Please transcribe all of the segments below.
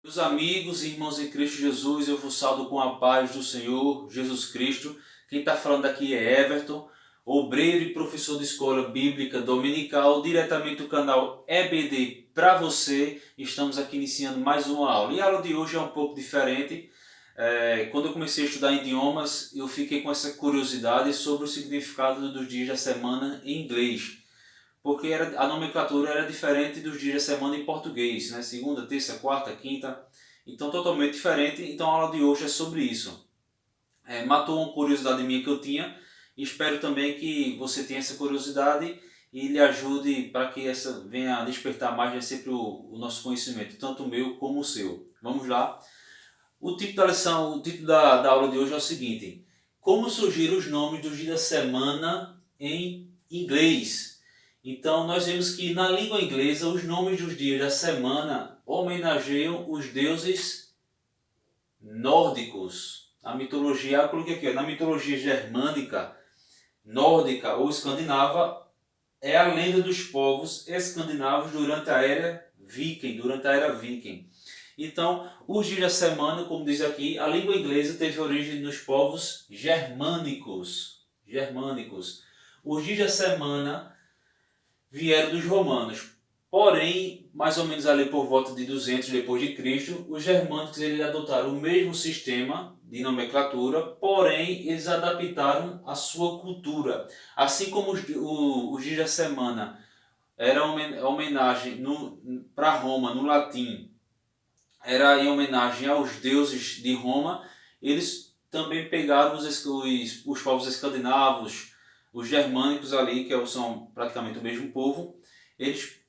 Meus amigos e irmãos em Cristo Jesus, eu vos saúdo com a paz do Senhor Jesus Cristo. Quem está falando aqui é Everton, obreiro e professor de escola bíblica dominical, diretamente do canal EBD para você. Estamos aqui iniciando mais uma aula. E a aula de hoje é um pouco diferente. Quando eu comecei a estudar idiomas, eu fiquei com essa curiosidade sobre o significado dos dias da semana em inglês, porque a nomenclatura era diferente dos dias da semana em português, né? Segunda, terça, quarta, quinta, então totalmente diferente. Então a aula de hoje é sobre isso. Matou uma curiosidade minha que eu tinha, e espero também que você tenha essa curiosidade e lhe ajude para que essa venha a despertar mais, né, sempre o nosso conhecimento, tanto o meu como o seu. Vamos lá. O título da lição, o título da aula de hoje é o seguinte: como surgiram os nomes dos dias da semana em inglês. Então nós vemos que na língua inglesa os nomes dos dias da semana homenageiam os deuses nórdicos. Na mitologia, eu coloquei aqui, na mitologia germânica, nórdica ou escandinava, é a lenda dos povos escandinavos durante a era viking. Então, os dias da semana, como diz aqui, a língua inglesa teve origem nos povos germânicos. Os dias da semana vieram dos romanos. Porém, mais ou menos ali por volta de 200 depois de Cristo, os germânicos eles adotaram o mesmo sistema de nomenclatura, porém eles adaptaram a sua cultura. Assim como os dias da semana era homenagem para Roma no latim, era em homenagem aos deuses de Roma, eles também pegaram os povos escandinavos, os germânicos ali, que são praticamente o mesmo povo, eles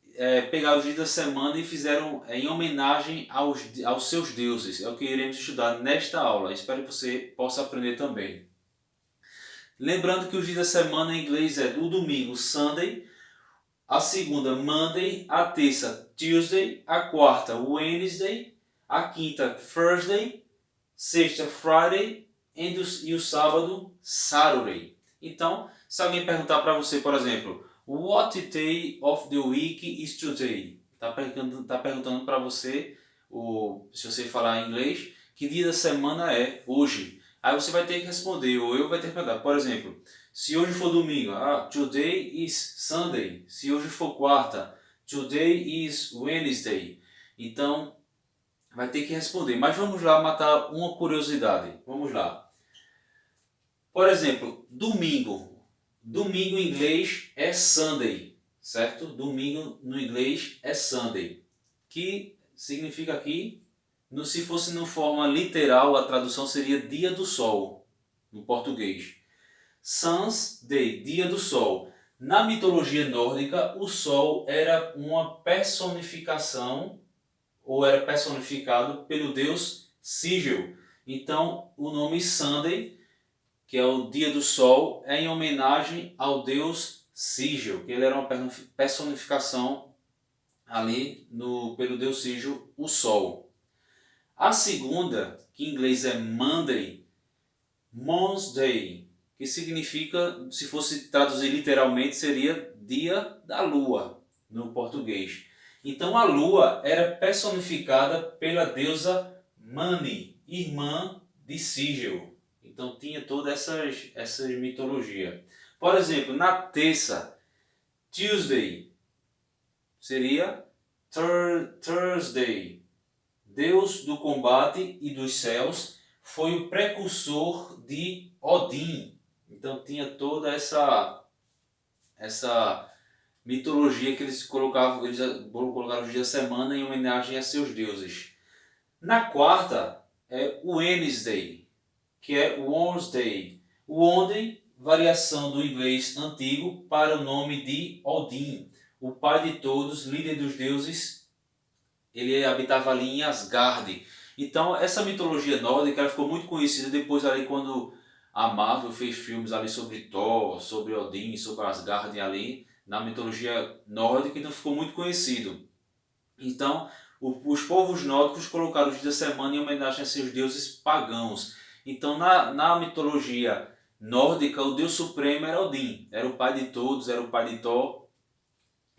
pegaram os dias da semana e fizeram em homenagem aos seus deuses. É o que iremos estudar nesta aula. Espero que você possa aprender também. Lembrando que os dias da semana em inglês é do domingo, Sunday, a segunda, Monday, a terça, Tuesday, a quarta, Wednesday, a quinta, Thursday, sexta, Friday e o sábado, Saturday. Então, se alguém perguntar para você, por exemplo, What day of the week is today? Está perguntando para você, se você falar em inglês, que dia da semana é hoje. Aí você vai ter que responder, ou eu vai ter que perguntar. Por exemplo, se hoje for domingo, today is Sunday. Se hoje for quarta, today is Wednesday. Então, vai ter que responder. Mas vamos lá matar uma curiosidade. Vamos lá. Por exemplo, domingo. Domingo em inglês é Sunday, certo? Domingo no inglês é Sunday. Que significa aqui, se fosse na forma literal, a tradução seria dia do sol, no português. Sun's Day, dia do sol. Na mitologia nórdica, o sol era uma personificação, ou era personificado pelo deus Sigil. Então, o nome Sunday, que é o dia do sol, é em homenagem ao deus Sigil, que ele era uma personificação ali pelo deus Sigil, o sol. A segunda, que em inglês é Monday, Moon's Day, que significa, se fosse traduzir literalmente, seria dia da lua, no português. Então a lua era personificada pela deusa Mani, irmã de Sigil. Então tinha toda essa mitologia. Por exemplo, na terça, Tuesday, seria Thursday. Deus do combate e dos céus, foi o precursor de Odin. Então tinha toda essa mitologia que eles colocaram os dias da semana em homenagem a seus deuses. Na quarta é o Wednesday, que é o Wednesday. O Wednesday, variação do inglês antigo para o nome de Odin, o pai de todos, líder dos deuses. Ele habitava ali em Asgard. Então essa mitologia nórdica ela ficou muito conhecida depois ali quando a Marvel fez filmes ali sobre Thor, sobre Odin, sobre Asgard ali na mitologia nórdica, então ficou muito conhecido. Então os povos nórdicos colocaram os dias da semana em homenagem a seus deuses pagãos. Então na mitologia nórdica o deus supremo era Odin, era o pai de todos, era o pai de Thor.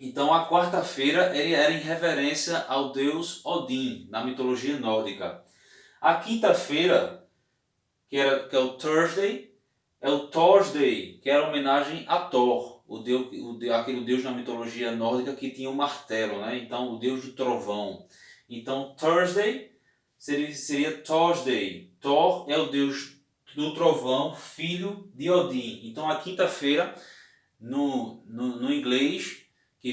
Então a quarta-feira era em reverência ao deus Odin, na mitologia nórdica. A quinta-feira, que é o Thursday, é o Thursday, que era homenagem a Thor, aquele deus na mitologia nórdica que tinha o martelo, né? Então o deus do trovão. Então Thursday seria Thursday. Thor é o deus do trovão, filho de Odin. Então a quinta-feira, no inglês, que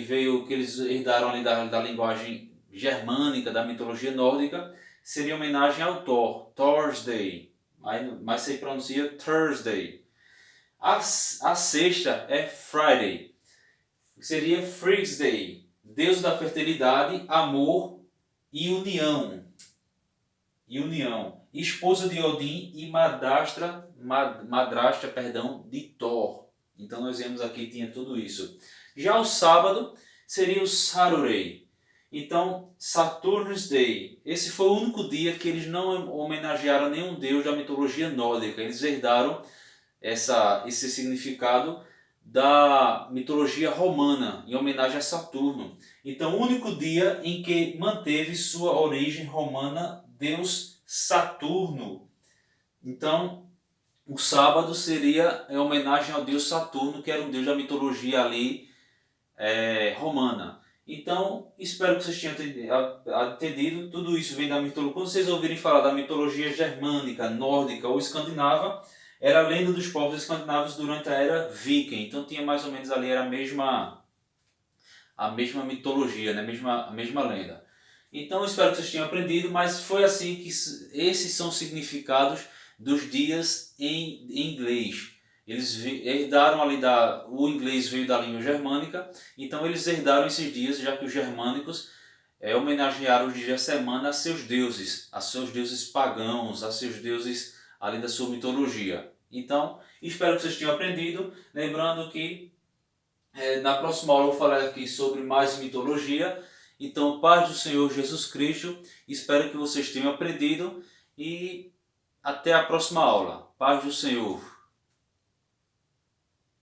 eles herdaram ali da linguagem germânica, da mitologia nórdica, seria homenagem ao Thor, Thursday, mas se pronuncia Thursday. A sexta é Friday, que seria Frigsday, deus da fertilidade, amor e união. Esposa de Odin e madrasta, de Thor. Então nós vemos aqui, tinha tudo isso. Já o sábado seria o Saturday. Então, Saturn's Day. Esse foi o único dia que eles não homenagearam nenhum deus da mitologia nórdica. Eles herdaram esse significado da mitologia romana, em homenagem a Saturno. Então, o único dia em que manteve sua origem romana, deus Saturno. Então, o sábado seria em homenagem ao deus Saturno, que era um deus da mitologia ali romana. Então, espero que vocês tenham entendido. Tudo isso vem da mitologia. Quando vocês ouvirem falar da mitologia germânica, nórdica ou escandinava, era a lenda dos povos escandinavos durante a era viking. Então tinha mais ou menos ali era a mesma mitologia, né? A mesma lenda. Então espero que vocês tenham aprendido, mas foi assim que esses são os significados dos dias em inglês. Eles herdaram ali o inglês veio da língua germânica, então eles herdaram esses dias, já que os germânicos homenagearam os dias da semana a seus deuses pagãos, a seus deuses ali da sua mitologia. Então, espero que vocês tenham aprendido, lembrando que na próxima aula eu vou falar aqui sobre mais mitologia. Então, paz do Senhor Jesus Cristo, espero que vocês tenham aprendido e até a próxima aula. Paz do Senhor.